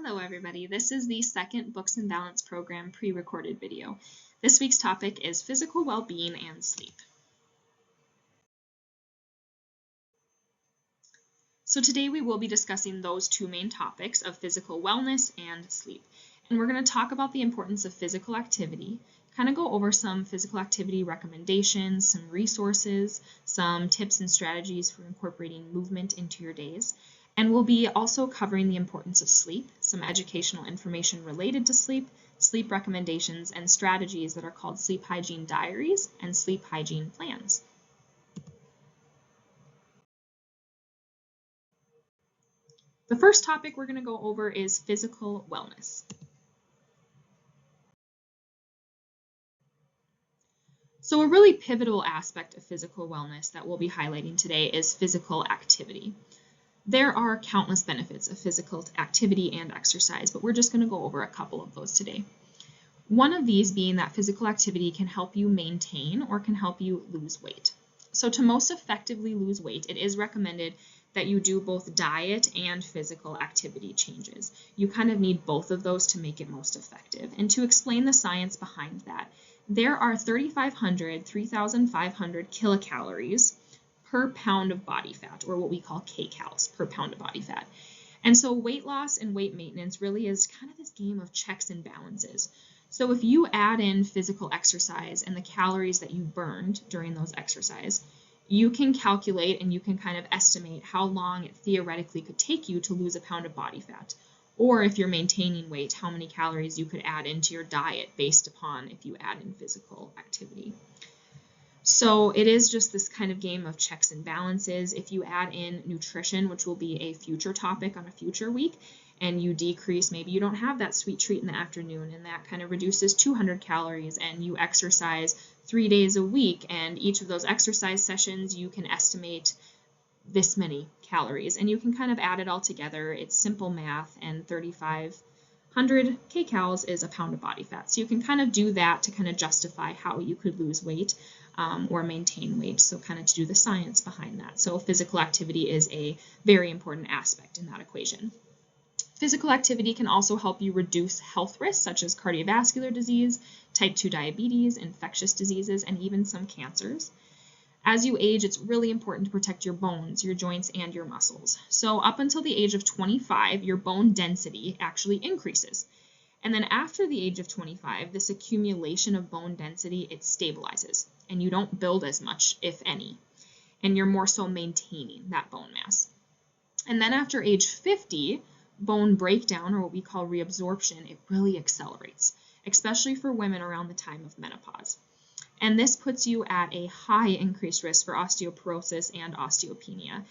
Hello everybody, this is the second Books and Balance program pre-recorded video. This week's topic is physical well-being and sleep. So today we will be discussing those two main topics of physical wellness and sleep. And we're going to talk about the importance of physical activity, kind of go over some physical activity recommendations, some resources, some tips and strategies for incorporating movement into your days. And we'll be also covering the importance of sleep, some educational information related to sleep, sleep recommendations, and strategies that are called sleep hygiene diaries and sleep hygiene plans. The first topic we're going to go over is physical wellness. So a really pivotal aspect of physical wellness that we'll be highlighting today is physical activity. There are countless benefits of physical activity and exercise, but we're just going to go over a couple of those today. One of these being that physical activity can help you maintain or can help you lose weight. So to most effectively lose weight, it is recommended that you do both diet and physical activity changes. You kind of need both of those to make it most effective. And to explain the science behind that, there are 3,500 kilocalories per pound of body fat, or what we call kcals per pound of body fat. And so weight loss and weight maintenance really is kind of this game of checks and balances. So if you add in physical exercise and the calories that you burned during those exercise, you can calculate and you can kind of estimate how long it theoretically could take you to lose a pound of body fat. Or if you're maintaining weight, how many calories you could add into your diet based upon if you add in physical activity. So it is just this kind of game of checks and balances. If you add in nutrition, which will be a future topic on a future week, and you decrease, maybe you don't have that sweet treat in the afternoon, and that kind of reduces 200 calories, and you exercise 3 days a week, and each of those exercise sessions you can estimate this many calories, and you can kind of add it all together. It's simple math, and 3,500 kcals is a pound of body fat. So you can kind of do that to kind of justify how you could lose weight or maintain weight, so kind of to do the science behind that. So physical activity is a very important aspect in that equation. Physical activity can also help you reduce health risks such as cardiovascular disease, type 2 diabetes, infectious diseases, and even some cancers. As you age, it's really important to protect your bones, your joints, and your muscles. So up until the age of 25, your bone density actually increases. And then after the age of 25, this accumulation of bone density, it stabilizes, and you don't build as much, if any, and you're more so maintaining that bone mass. And then after age 50, bone breakdown, or what we call reabsorption, it really accelerates, especially for women around the time of menopause. And this puts you at a high increased risk for osteoporosis and osteopenia.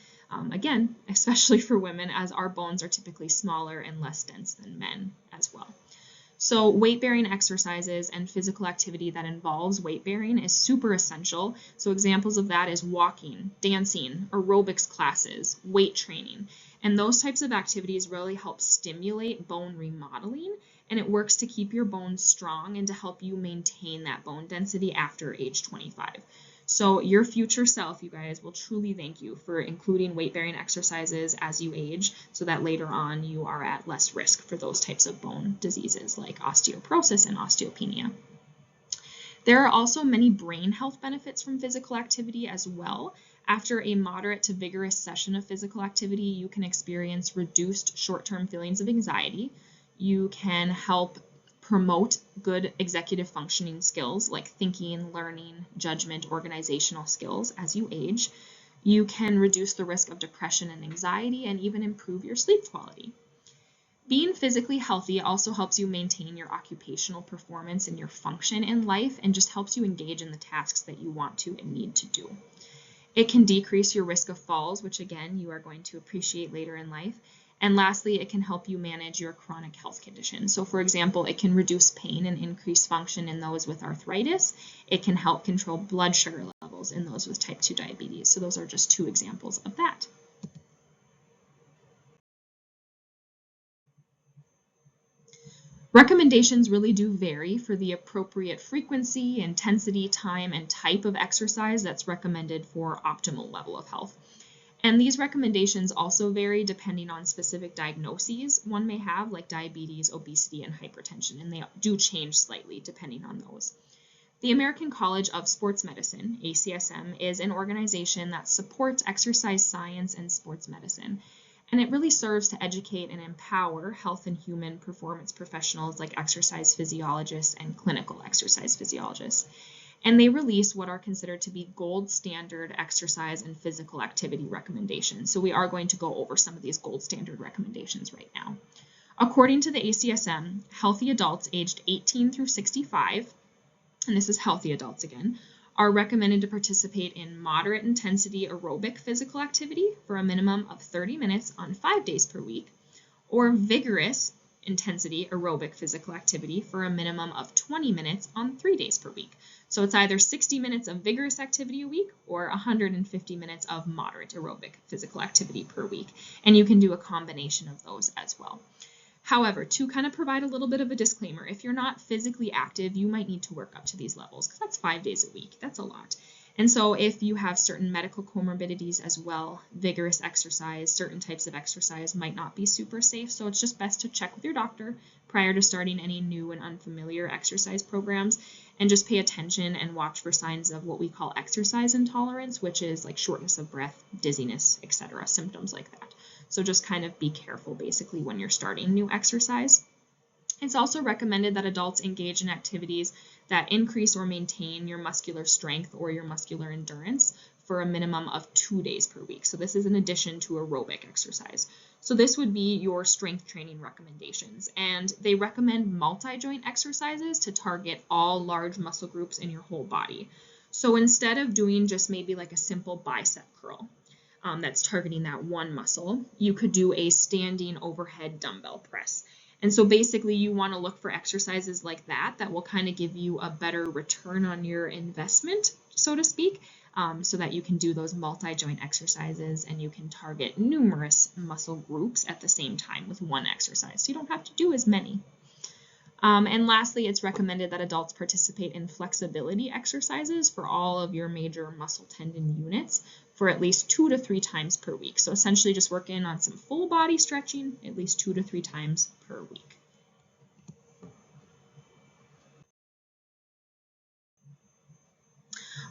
Again, especially for women, as our bones are typically smaller and less dense than men as well. So weight-bearing exercises and physical activity that involves weight-bearing is super essential. So examples of that is walking, dancing, aerobics classes, weight training. And those types of activities really help stimulate bone remodeling, and it works to keep your bones strong and to help you maintain that bone density after age 25. So your future self, you guys, will truly thank you for including weight-bearing exercises as you age so that later on you are at less risk for those types of bone diseases like osteoporosis and osteopenia. There are also many brain health benefits from physical activity as well. After a moderate to vigorous session of physical activity, you can experience reduced short-term feelings of anxiety. You can help promote good executive functioning skills like thinking, learning, judgment, organizational skills as you age. You can reduce the risk of depression and anxiety and even improve your sleep quality. Being physically healthy also helps you maintain your occupational performance and your function in life and just helps you engage in the tasks that you want to and need to do. It can decrease your risk of falls, which again, you are going to appreciate later in life. And lastly, it can help you manage your chronic health conditions. So for example, it can reduce pain and increase function in those with arthritis. It can help control blood sugar levels in those with type 2 diabetes. So those are just two examples of that. Recommendations really do vary for the appropriate frequency, intensity, time, and type of exercise that's recommended for optimal level of health. And these recommendations also vary depending on specific diagnoses one may have, like diabetes, obesity, and hypertension, and they do change slightly depending on those. The American College of Sports Medicine, ACSM, is an organization that supports exercise science and sports medicine, and it really serves to educate and empower health and human performance professionals like exercise physiologists and clinical exercise physiologists. And they release what are considered to be gold standard exercise and physical activity recommendations. So we are going to go over some of these gold standard recommendations right now. According to the ACSM, healthy adults aged 18 through 65, and this is healthy adults again, are recommended to participate in moderate intensity aerobic physical activity for a minimum of 30 minutes on 5 days per week, or vigorous intensity aerobic physical activity for a minimum of 20 minutes on 3 days per week. So it's either 60 minutes of vigorous activity a week or 150 minutes of moderate aerobic physical activity per week. And you can do a combination of those as well. However, to kind of provide a little bit of a disclaimer, if you're not physically active, you might need to work up to these levels because that's 5 days a week. That's a lot. And so if you have certain medical comorbidities as well, vigorous exercise, certain types of exercise might not be super safe. So it's just best to check with your doctor prior to starting any new and unfamiliar exercise programs, and just pay attention and watch for signs of what we call exercise intolerance, which is like shortness of breath, dizziness, etc., symptoms like that. So just kind of be careful basically when you're starting new exercise. It's also recommended that adults engage in activities that increase or maintain your muscular strength or your muscular endurance for a minimum of 2 days per week. So this is in addition to aerobic exercise. So this would be your strength training recommendations. And they recommend multi-joint exercises to target all large muscle groups in your whole body. So instead of doing just maybe like a simple bicep curl, that's targeting that one muscle, you could do a standing overhead dumbbell press. And so basically you want to look for exercises like that that will kind of give you a better return on your investment, so to speak, so that you can do those multi-joint exercises and you can target numerous muscle groups at the same time with one exercise. So you don't have to do as many. And lastly, it's recommended that adults participate in flexibility exercises for all of your major muscle tendon units for at least 2 to 3 times per week. So essentially just working on some full body stretching at least 2 to 3 times per week.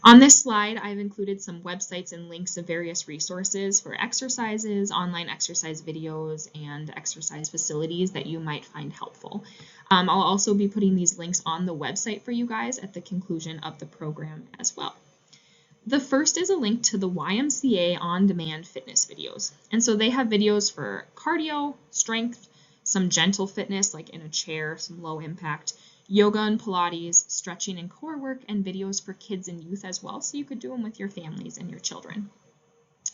On this slide, I've included some websites and links of various resources for exercises, online exercise videos, and exercise facilities that you might find helpful. I'll also be putting these links on the website for you guys at the conclusion of the program as well. The first is a link to the YMCA on-demand fitness videos. And so they have videos for cardio, strength, some gentle fitness like in a chair, some low impact, yoga and Pilates, stretching and core work, and videos for kids and youth as well, so you could do them with your families and your children.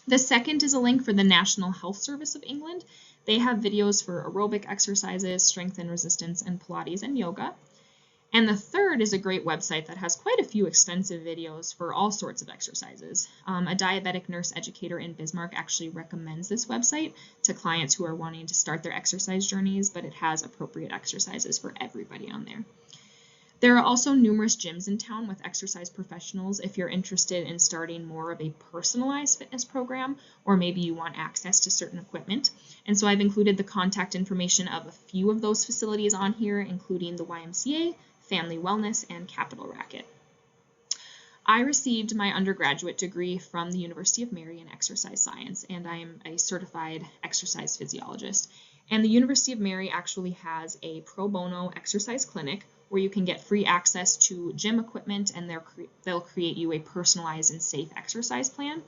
The second is a link for the National Health Service of England. They have videos for aerobic exercises, strength and resistance, and Pilates and yoga. And the third is a great website that has quite a few extensive videos for all sorts of exercises. A diabetic nurse educator in Bismarck actually recommends this website to clients who are wanting to start their exercise journeys, but it has appropriate exercises for everybody on there. There are also numerous gyms in town with exercise professionals if you're interested in starting more of a personalized fitness program, or maybe you want access to certain equipment. And so I've included the contact information of a few of those facilities on here, including the YMCA, Family Wellness, and Capital Racket. I received my undergraduate degree from the University of Mary in exercise science, and I am a certified exercise physiologist. And the University of Mary actually has a pro bono exercise clinic where you can get free access to gym equipment, and they'll create you a personalized and safe exercise plan.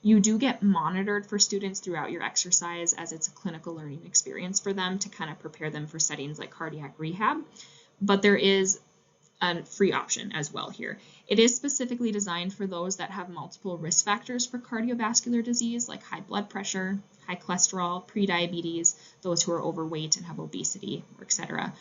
You do get monitored for students throughout your exercise, as it's a clinical learning experience for them to kind of prepare them for settings like cardiac rehab. But there is a free option as well here. It is specifically designed for those that have multiple risk factors for cardiovascular disease, like high blood pressure, high cholesterol, prediabetes, those who are overweight and have obesity, etc.,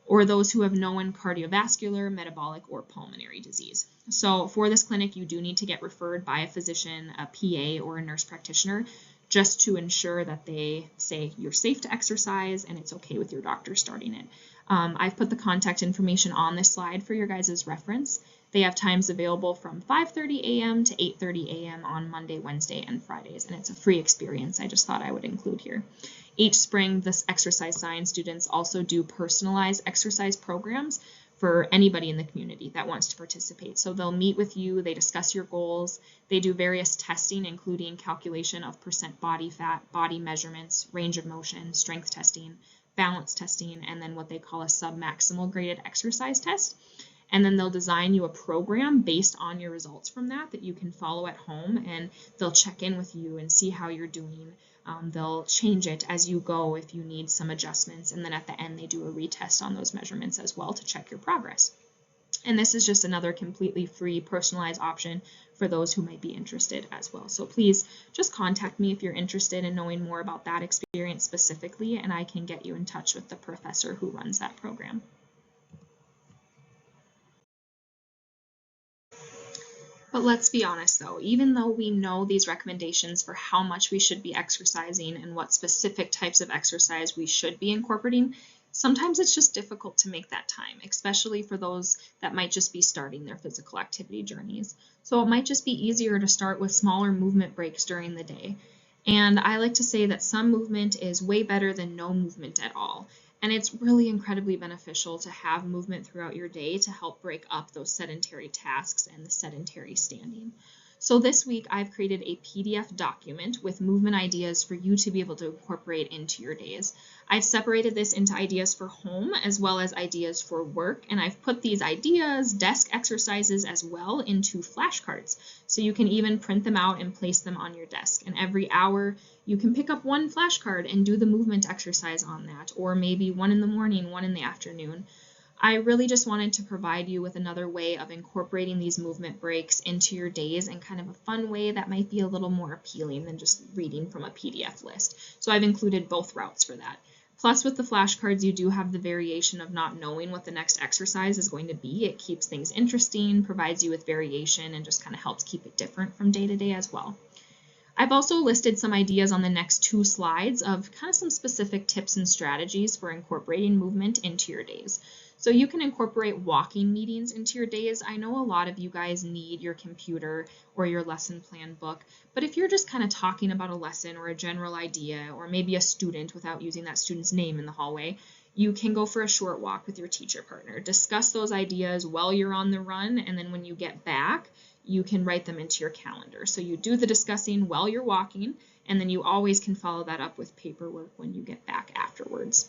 or those who have known cardiovascular, metabolic, or pulmonary disease. So for this clinic, you do need to get referred by a physician, a PA, or a nurse practitioner, just to ensure that they say you're safe to exercise and it's okay with your doctor starting it. I've put the contact information on this slide for your guys' reference. They have times available from 5:30 a.m. to 8:30 a.m. on Monday, Wednesday, and Fridays, and it's a free experience I just thought I would include here. Each spring, this exercise science students also do personalized exercise programs for anybody in the community that wants to participate. So they'll meet with you, they discuss your goals, they do various testing, including calculation of percent body fat, body measurements, range of motion, strength testing, balance testing, and then what they call a sub-maximal graded exercise test. And then they'll design you a program based on your results from that you can follow at home, and they'll check in with you and see how you're doing. They'll change it as you go if you need some adjustments, and then at the end they do a retest on those measurements as well to check your progress. And this is just another completely free personalized option for those who might be interested as well. So please just contact me if you're interested in knowing more about that experience specifically, and I can get you in touch with the professor who runs that program. But let's be honest though, even though we know these recommendations for how much we should be exercising and what specific types of exercise we should be incorporating, sometimes it's just difficult to make that time, especially for those that might just be starting their physical activity journeys. So it might just be easier to start with smaller movement breaks during the day. And I like to say that some movement is way better than no movement at all. And it's really incredibly beneficial to have movement throughout your day to help break up those sedentary tasks and the sedentary standing. So this week I've created a PDF document with movement ideas for you to be able to incorporate into your days. I've separated this into ideas for home as well as ideas for work, and I've put these ideas, desk exercises as well, into flashcards. So you can even print them out and place them on your desk. And every hour you can pick up one flashcard and do the movement exercise on that, or maybe one in the morning, one in the afternoon. I really just wanted to provide you with another way of incorporating these movement breaks into your days in kind of a fun way that might be a little more appealing than just reading from a PDF list. So I've included both routes for that. Plus, with the flashcards, you do have the variation of not knowing what the next exercise is going to be. It keeps things interesting, provides you with variation, and just kind of helps keep it different from day to day as well. I've also listed some ideas on the next 2 slides of kind of some specific tips and strategies for incorporating movement into your days. So you can incorporate walking meetings into your days. I know a lot of you guys need your computer or your lesson plan book, but if you're just kind of talking about a lesson or a general idea, or maybe a student without using that student's name in the hallway, you can go for a short walk with your teacher partner. Discuss those ideas while you're on the run, and then when you get back, you can write them into your calendar. So you do the discussing while you're walking, and then you always can follow that up with paperwork when you get back afterwards.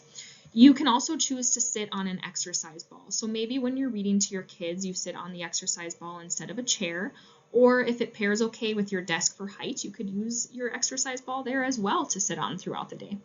You can also choose to sit on an exercise ball. So maybe when you're reading to your kids, you sit on the exercise ball instead of a chair, or if it pairs okay with your desk for height, you could use your exercise ball there as well to sit on throughout the day.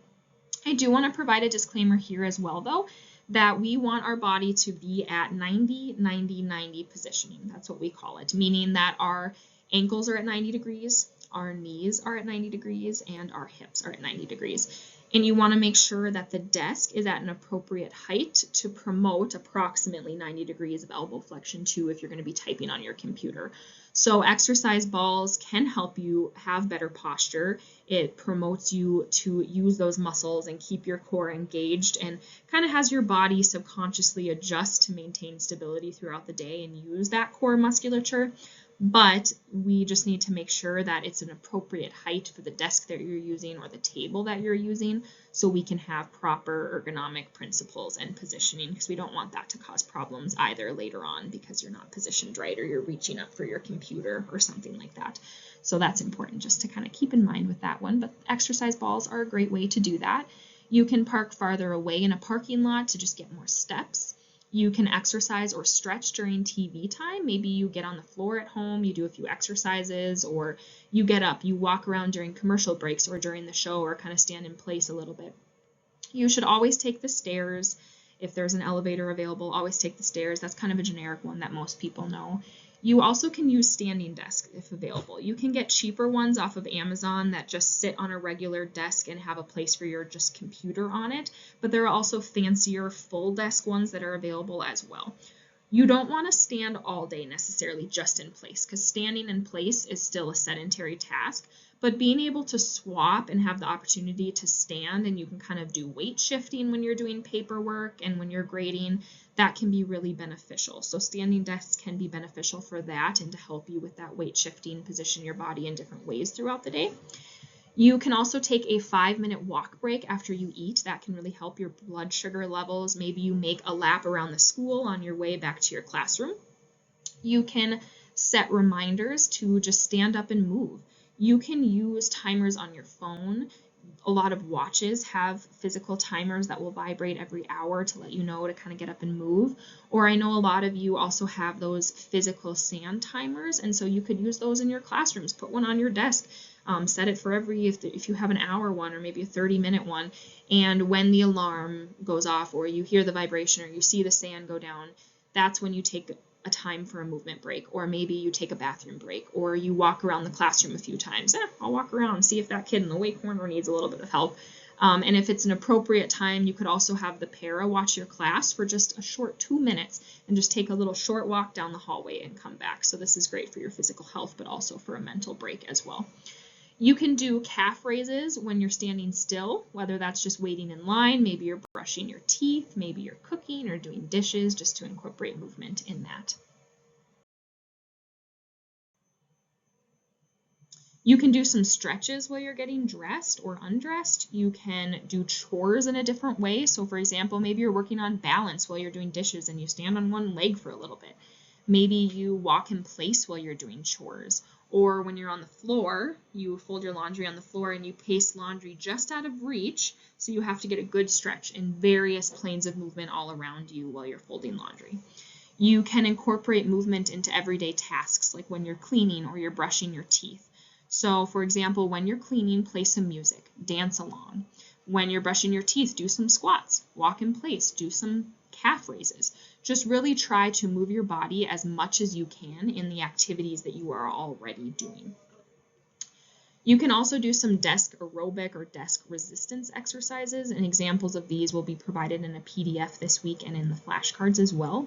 I do want to provide a disclaimer here as well, though, that we want our body to be at 90-90-90 positioning. That's what we call it, meaning that our ankles are at 90 degrees, our knees are at 90 degrees, and our hips are at 90 degrees. And you want to make sure that the desk is at an appropriate height to promote approximately 90 degrees of elbow flexion too if you're going to be typing on your computer. So exercise balls can help you have better posture. It promotes you to use those muscles and keep your core engaged, and kind of has your body subconsciously adjust to maintain stability throughout the day and use that core musculature. But we just need to make sure that it's an appropriate height for the desk that you're using or the table that you're using, so we can have proper ergonomic principles and positioning, because we don't want that to cause problems either later on because you're not positioned right or you're reaching up for your computer or something like that. So that's important just to kind of keep in mind with that one. But exercise balls are a great way to do that. You can park farther away in a parking lot to just get more steps. You can exercise or stretch during TV time. Maybe you get on the floor at home, you do a few exercises, or you get up, you walk around during commercial breaks or during the show, or kind of stand in place a little bit. You should always take the stairs. If there's an elevator available, always take the stairs. That's kind of a generic one that most people know. You also can use standing desks if available. You can get cheaper ones off of Amazon that just sit on a regular desk and have a place for your just computer on it, but there are also fancier full desk ones that are available as well. You don't want to stand all day necessarily just in place, because standing in place is still a sedentary task, But being able to swap and have the opportunity to stand, and you can kind of do weight shifting when you're doing paperwork and when you're grading, that can be really beneficial. So standing desks can be beneficial for that and to help you with that weight shifting, position your body in different ways throughout the day. You can also take a 5-minute walk break after you eat. That can really help your blood sugar levels. Maybe you make a lap around the school on your way back to your classroom. You can set reminders to just stand up and move. You can use timers on your phone. A lot of watches have physical timers that will vibrate every hour to let you know to kind of get up and move. Or I know a lot of you also have those physical sand timers, and so you could use those in your classrooms. Put one on your desk. Set it for if you have an hour one or maybe a 30-minute one, and when the alarm goes off or you hear the vibration or you see the sand go down, that's when you take a time for a movement break, or maybe you take a bathroom break, or you walk around the classroom a few times. I'll walk around and see if that kid in the way corner needs a little bit of help. And if it's an appropriate time, you could also have the para watch your class for just a short 2 minutes and just take a little short walk down the hallway and come back. So this is great for your physical health, but also for a mental break as well. You can do calf raises when you're standing still, whether that's just waiting in line, maybe you're brushing your teeth, maybe you're cooking or doing dishes, just to incorporate movement in that. You can do some stretches while you're getting dressed or undressed. You can do chores in a different way. So for example, maybe you're working on balance while you're doing dishes and you stand on one leg for a little bit. Maybe you walk in place while you're doing chores. Or when you're on the floor, you fold your laundry on the floor and you paste laundry just out of reach, so you have to get a good stretch in various planes of movement all around you while you're folding laundry. You can incorporate movement into everyday tasks, like when you're cleaning or you're brushing your teeth. So for example, when you're cleaning, play some music, dance along. When you're brushing your teeth, do some squats, walk in place, do some calf raises. Just really try to move your body as much as you can in the activities that you are already doing. You can also do some desk aerobic or desk resistance exercises, and examples of these will be provided in a PDF this week and in the flashcards as well.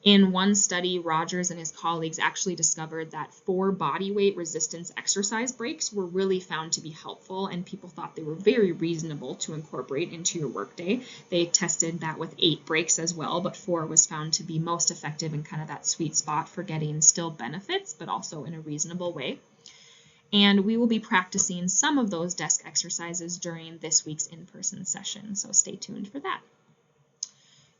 In one study, Rogers and his colleagues actually discovered that 4 body weight resistance exercise breaks were really found to be helpful, and people thought they were very reasonable to incorporate into your workday. They tested that with 8 breaks as well, but 4 was found to be most effective and kind of that sweet spot for getting still benefits, but also in a reasonable way. And we will be practicing some of those desk exercises during this week's in-person session, so stay tuned for that.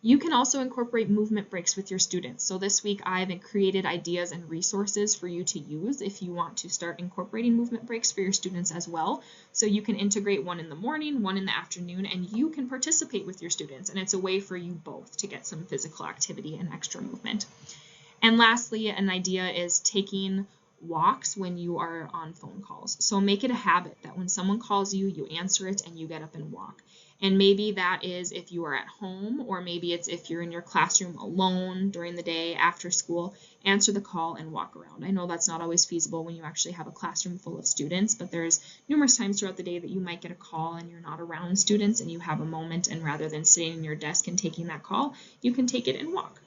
You can also incorporate movement breaks with your students. So this week I've created ideas and resources for you to use if you want to start incorporating movement breaks for your students as well. So you can integrate one in the morning, one in the afternoon, and you can participate with your students. And it's a way for you both to get some physical activity and extra movement. And lastly, an idea is taking walks when you are on phone calls. So make it a habit that when someone calls you, you answer it and you get up and walk. And maybe that is if you are at home, or maybe it's if you're in your classroom alone during the day after school, answer the call and walk around. I know that's not always feasible when you actually have a classroom full of students, but there's numerous times throughout the day that you might get a call and you're not around students and you have a moment, and rather than sitting in your desk and taking that call, you can take it and walk.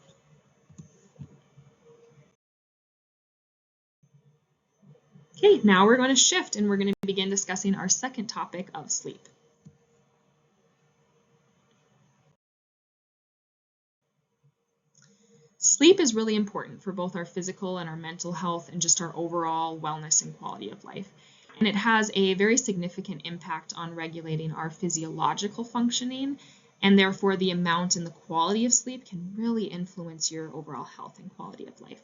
Okay, now we're going to shift and we're going to begin discussing our second topic of sleep. Sleep is really important for both our physical and our mental health and just our overall wellness and quality of life. And it has a very significant impact on regulating our physiological functioning, and therefore the amount and the quality of sleep can really influence your overall health and quality of life.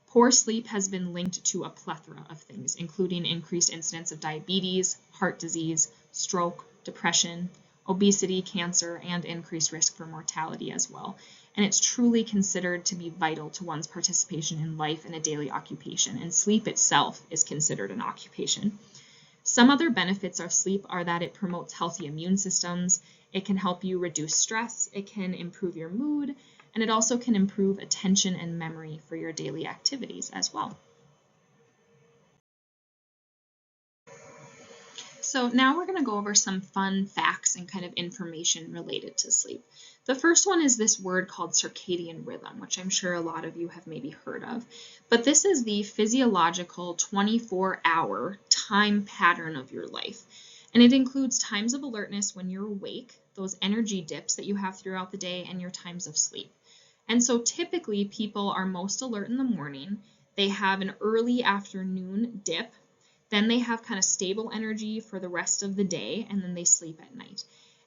Poor sleep has been linked to a plethora of things, including increased incidence of diabetes, heart disease, stroke, depression, obesity, cancer, and increased risk for mortality as well. And it's truly considered to be vital to one's participation in life and a daily occupation, and sleep itself is considered an occupation. Some other benefits of sleep are that it promotes healthy immune systems, it can help you reduce stress, it can improve your mood, and it also can improve attention and memory for your daily activities as well. So now we're going to go over some fun facts and kind of information related to sleep. The first one is this word called circadian rhythm, which I'm sure a lot of you have maybe heard of. But this is the physiological 24-hour time pattern of your life. And it includes times of alertness when you're awake, those energy dips that you have throughout the day, and your times of sleep. And so typically people are most alert in the morning. They have an early afternoon dip. Then they have kind of stable energy for the rest of the day, and then they sleep at night.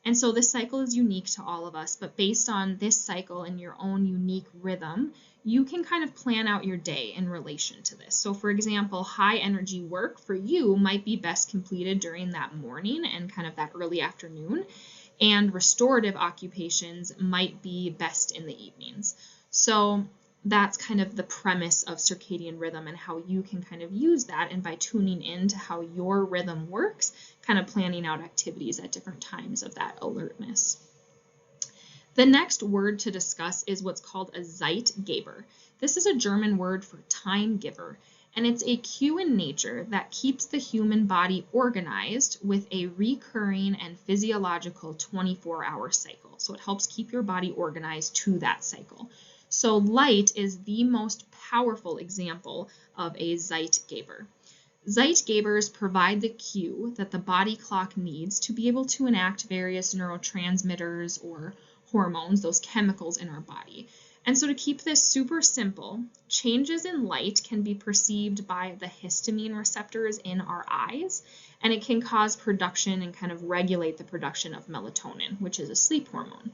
And so this cycle is unique to all of us, but based on this cycle and your own unique rhythm, you can kind of plan out your day in relation to this. So for example, high energy work for you might be best completed during that morning and kind of that early afternoon, and restorative occupations might be best in the evenings. So that's kind of the premise of circadian rhythm and how you can kind of use that, and by tuning in to how your rhythm works, kind of planning out activities at different times of that alertness. The next word to discuss is what's called a Zeitgeber. This is a German word for time giver, and it's a cue in nature that keeps the human body organized with a recurring and physiological 24-hour cycle. So it helps keep your body organized to that cycle. So light is the most powerful example of a Zeitgeber. Zeitgebers provide the cue that the body clock needs to be able to enact various neurotransmitters or hormones, those chemicals in our body. And so to keep this super simple, changes in light can be perceived by the histamine receptors in our eyes, and it can cause production and kind of regulate the production of melatonin, which is a sleep hormone.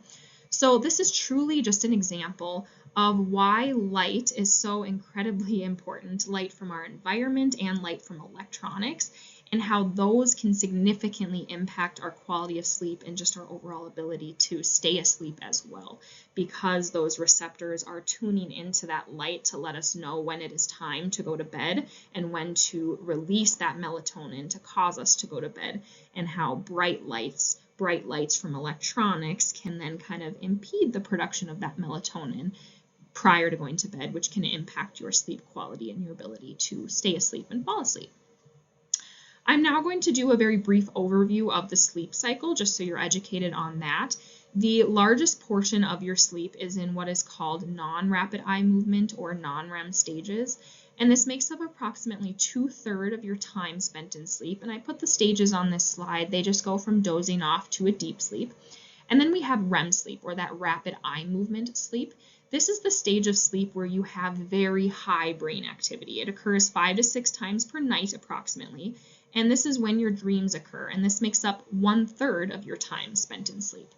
So this is truly just an example of why light is so incredibly important, light from our environment and light from electronics, and how those can significantly impact our quality of sleep and just our overall ability to stay asleep as well, because those receptors are tuning into that light to let us know when it is time to go to bed and when to release that melatonin to cause us to go to bed, and how bright lights from electronics can then kind of impede the production of that melatonin prior to going to bed, which can impact your sleep quality and your ability to stay asleep and fall asleep. I'm now going to do a very brief overview of the sleep cycle, just so you're educated on that. The largest portion of your sleep is in what is called non-rapid eye movement or non-REM stages, and this makes up approximately 2/3 of your time spent in sleep. And I put the stages on this slide. They just go from dozing off to a deep sleep. And then we have REM sleep, or that rapid eye movement sleep. This is the stage of sleep where you have very high brain activity. It occurs 5 to 6 times per night approximately, and this is when your dreams occur, and this makes up 1/3 of your time spent in sleep.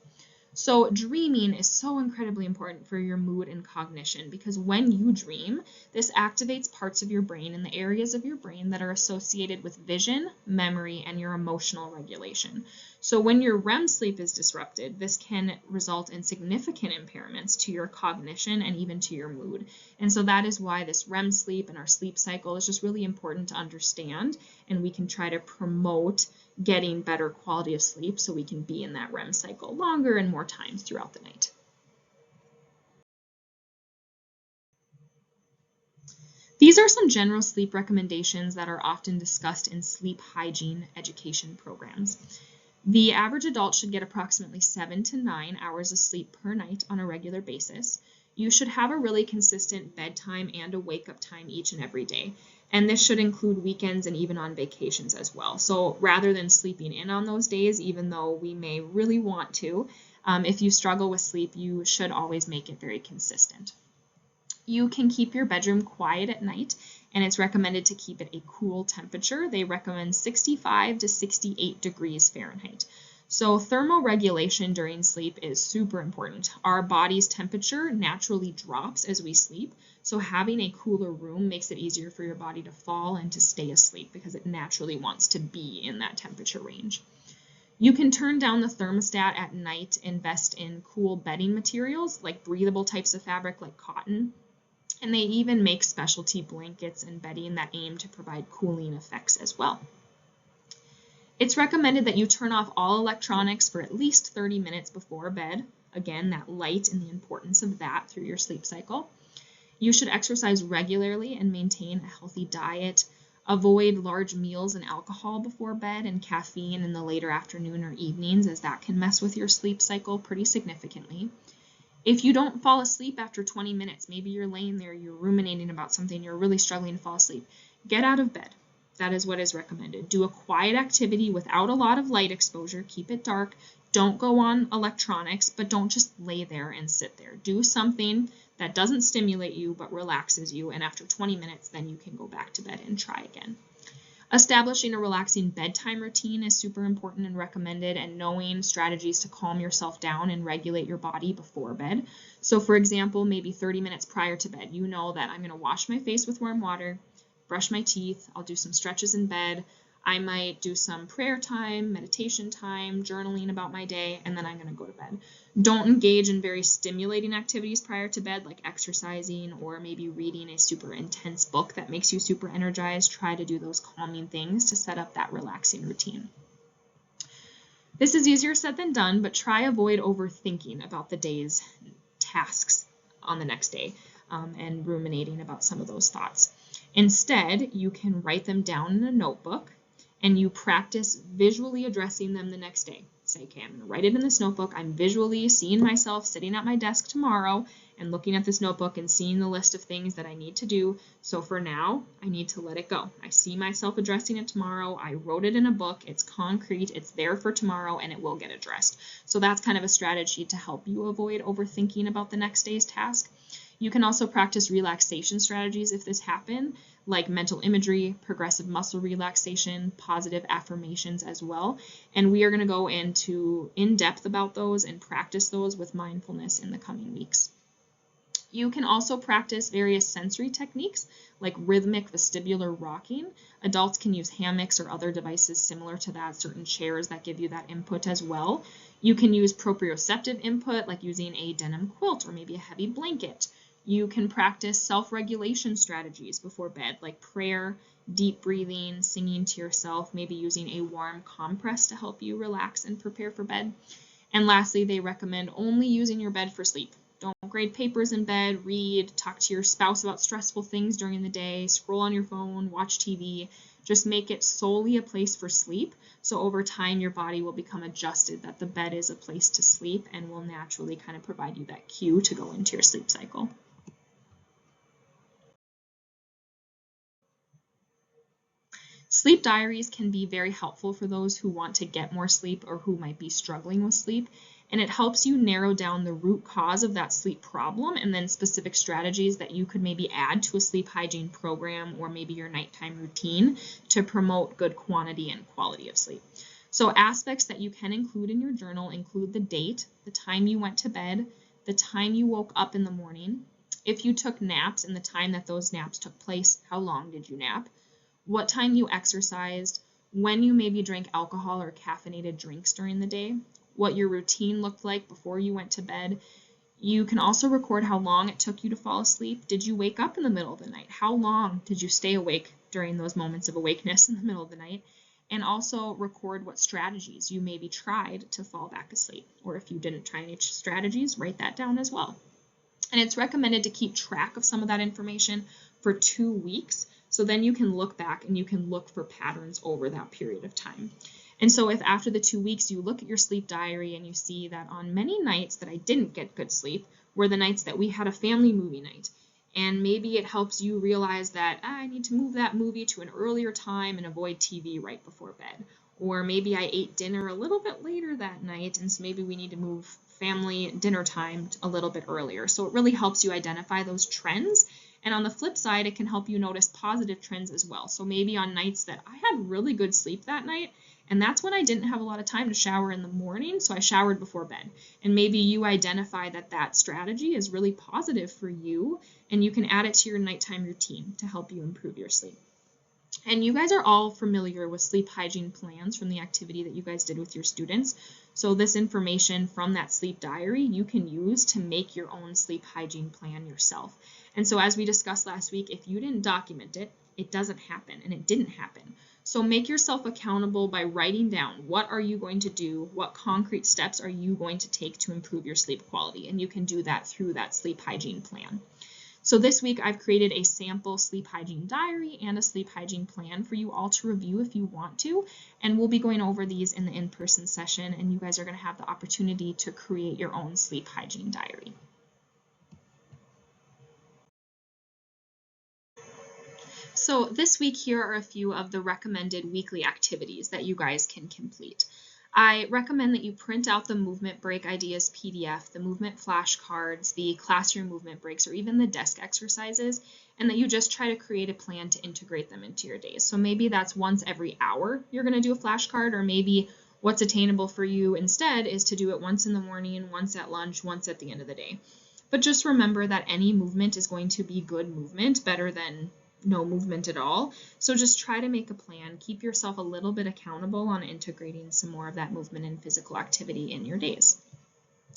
So dreaming is so incredibly important for your mood and cognition, because when you dream, this activates parts of your brain and the areas of your brain that are associated with vision, memory, and your emotional regulation. So when your REM sleep is disrupted, this can result in significant impairments to your cognition and even to your mood. And so that is why this REM sleep and our sleep cycle is just really important to understand, and we can try to promote getting better quality of sleep so we can be in that REM cycle longer and more times throughout the night. These are some general sleep recommendations that are often discussed in sleep hygiene education programs. The average adult should get approximately 7 to 9 hours of sleep per night on a regular basis. You should have a really consistent bedtime and a wake-up time each and every day. And this should include weekends and even on vacations as well. So rather than sleeping in on those days, even though we may really want to, if you struggle with sleep, you should always make it very consistent. You can keep your bedroom quiet at night, and it's recommended to keep it a cool temperature. They recommend 65 to 68 degrees Fahrenheit. So thermoregulation during sleep is super important. Our body's temperature naturally drops as we sleep, so having a cooler room makes it easier for your body to fall and to stay asleep because it naturally wants to be in that temperature range. You can turn down the thermostat at night, invest in cool bedding materials like breathable types of fabric like cotton, and they even make specialty blankets and bedding that aim to provide cooling effects as well. It's recommended that you turn off all electronics for at least 30 minutes before bed. Again, that light and the importance of that through your sleep cycle. You should exercise regularly and maintain a healthy diet. Avoid large meals and alcohol before bed and caffeine in the later afternoon or evenings, as that can mess with your sleep cycle pretty significantly. If you don't fall asleep after 20 minutes, maybe you're laying there, you're ruminating about something, you're really struggling to fall asleep, get out of bed. That is what is recommended. Do a quiet activity without a lot of light exposure. Keep it dark. Don't go on electronics, but don't just lay there and sit there. Do something that doesn't stimulate you but relaxes you, and after 20 minutes, then you can go back to bed and try again. Establishing a relaxing bedtime routine is super important and recommended, and knowing strategies to calm yourself down and regulate your body before bed. So for example, maybe 30 minutes prior to bed, you know that I'm going to wash my face with warm water, brush my teeth, I'll do some stretches in bed, I might do some prayer time, meditation time, journaling about my day, and then I'm going to go to bed. Don't engage in very stimulating activities prior to bed, like exercising or maybe reading a super intense book that makes you super energized. Try to do those calming things to set up that relaxing routine. This is easier said than done, but try avoid overthinking about the day's tasks on the next day and ruminating about some of those thoughts. Instead, you can write them down in a notebook and you practice visually addressing them the next day. Say, okay, I'm going to write it in this notebook. I'm visually seeing myself sitting at my desk tomorrow and looking at this notebook and seeing the list of things that I need to do. So for now, I need to let it go. I see myself addressing it tomorrow. I wrote it in a book. It's concrete. It's there for tomorrow, and it will get addressed. So that's kind of a strategy to help you avoid overthinking about the next day's task. You can also practice relaxation strategies if this happens, like mental imagery, progressive muscle relaxation, positive affirmations as well. And we are going to go into in-depth about those and practice those with mindfulness in the coming weeks. You can also practice various sensory techniques like rhythmic vestibular rocking. Adults can use hammocks or other devices similar to that, certain chairs that give you that input as well. You can use proprioceptive input like using a denim quilt or maybe a heavy blanket. You can practice self-regulation strategies before bed, like prayer, deep breathing, singing to yourself, maybe using a warm compress to help you relax and prepare for bed. And lastly, they recommend only using your bed for sleep. Don't grade papers in bed, read, talk to your spouse about stressful things during the day, scroll on your phone, watch TV. Just make it solely a place for sleep. So over time, your body will become adjusted that the bed is a place to sleep and will naturally kind of provide you that cue to go into your sleep cycle. Sleep diaries can be very helpful for those who want to get more sleep or who might be struggling with sleep, and it helps you narrow down the root cause of that sleep problem and then specific strategies that you could maybe add to a sleep hygiene program or maybe your nighttime routine to promote good quantity and quality of sleep. So aspects that you can include in your journal include the date, the time you went to bed, the time you woke up in the morning, if you took naps and the time that those naps took place, how long did you nap, what time you exercised, when you maybe drank alcohol or caffeinated drinks during the day, what your routine looked like before you went to bed. You can also record how long it took you to fall asleep. Did you wake up in the middle of the night? How long did you stay awake during those moments of awakeness in the middle of the night? And also record what strategies you maybe tried to fall back asleep. Or if you didn't try any strategies, write that down as well. And it's recommended to keep track of some of that information for 2 weeks. So then you can look back and you can look for patterns over that period of time. And so if after the 2 weeks you look at your sleep diary and you see that on many nights that I didn't get good sleep were the nights that we had a family movie night, and maybe it helps you realize that I need to move that movie to an earlier time and avoid TV right before bed. Or maybe I ate dinner a little bit later that night, and so maybe we need to move family dinner time a little bit earlier. So it really helps you identify those trends. And on the flip side, it can help you notice positive trends as well. So maybe on nights that I had really good sleep that night, and that's when I didn't have a lot of time to shower in the morning, so I showered before bed. And maybe you identify that that strategy is really positive for you, and you can add it to your nighttime routine to help you improve your sleep. And you guys are all familiar with sleep hygiene plans from the activity that you guys did with your students. So this information from that sleep diary you can use to make your own sleep hygiene plan yourself. And so as we discussed last week, if you didn't document it, it doesn't happen, and it didn't happen. So make yourself accountable by writing down what are you going to do, what concrete steps are you going to take to improve your sleep quality, and you can do that through that sleep hygiene plan. So this week I've created a sample sleep hygiene diary and a sleep hygiene plan for you all to review if you want to, and we'll be going over these in the in-person session, and you guys are going to have the opportunity to create your own sleep hygiene diary. So this week, here are a few of the recommended weekly activities that you guys can complete. I recommend that you print out the movement break ideas PDF, the movement flashcards, the classroom movement breaks, or even the desk exercises, and that you just try to create a plan to integrate them into your days. So maybe that's once every hour you're going to do a flashcard, or maybe what's attainable for you instead is to do it once in the morning, once at lunch, once at the end of the day. But just remember that any movement is going to be good movement, better than no movement at all. So just try to make a plan, keep yourself a little bit accountable on integrating some more of that movement and physical activity in your days.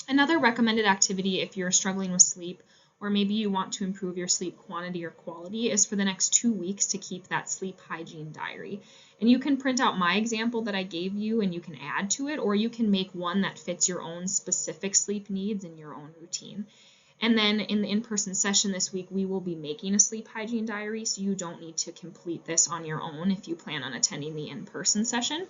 Another recommended activity if you're struggling with sleep, or maybe you want to improve your sleep quantity or quality, is for the next 2 weeks to keep that sleep hygiene diary. And you can print out my example that I gave you and you can add to it, or you can make one that fits your own specific sleep needs and your own routine. And then in the in-person session this week, we will be making a sleep hygiene diary, so you don't need to complete this on your own if you plan on attending the in-person session.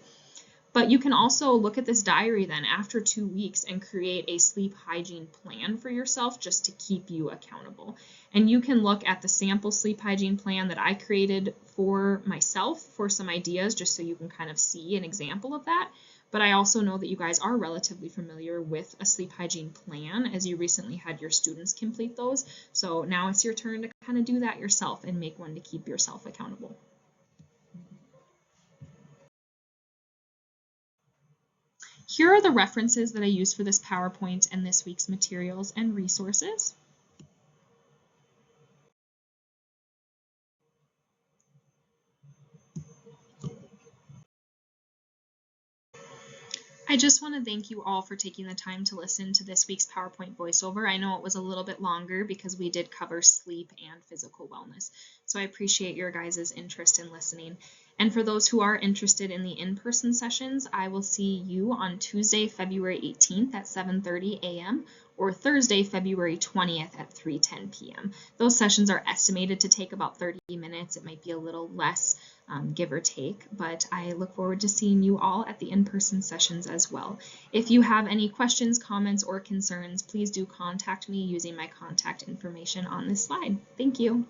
But you can also look at this diary then after 2 weeks and create a sleep hygiene plan for yourself just to keep you accountable. And you can look at the sample sleep hygiene plan that I created for myself for some ideas, just so you can kind of see an example of that. But I also know that you guys are relatively familiar with a sleep hygiene plan, as you recently had your students complete those. So now it's your turn to kind of do that yourself and make one to keep yourself accountable. Here are the references that I used for this PowerPoint and this week's materials and resources. I just want to thank you all for taking the time to listen to this week's PowerPoint voiceover. I know it was a little bit longer because we did cover sleep and physical wellness. So I appreciate your guys' interest in listening. And for those who are interested in the in-person sessions, I will see you on Tuesday, February 18th at 7:30 a.m. or Thursday, February 20th at 3:10 p.m. Those sessions are estimated to take about 30 minutes. It might be a little less, give or take, but I look forward to seeing you all at the in-person sessions as well. If you have any questions, comments, or concerns, please do contact me using my contact information on this slide. Thank you.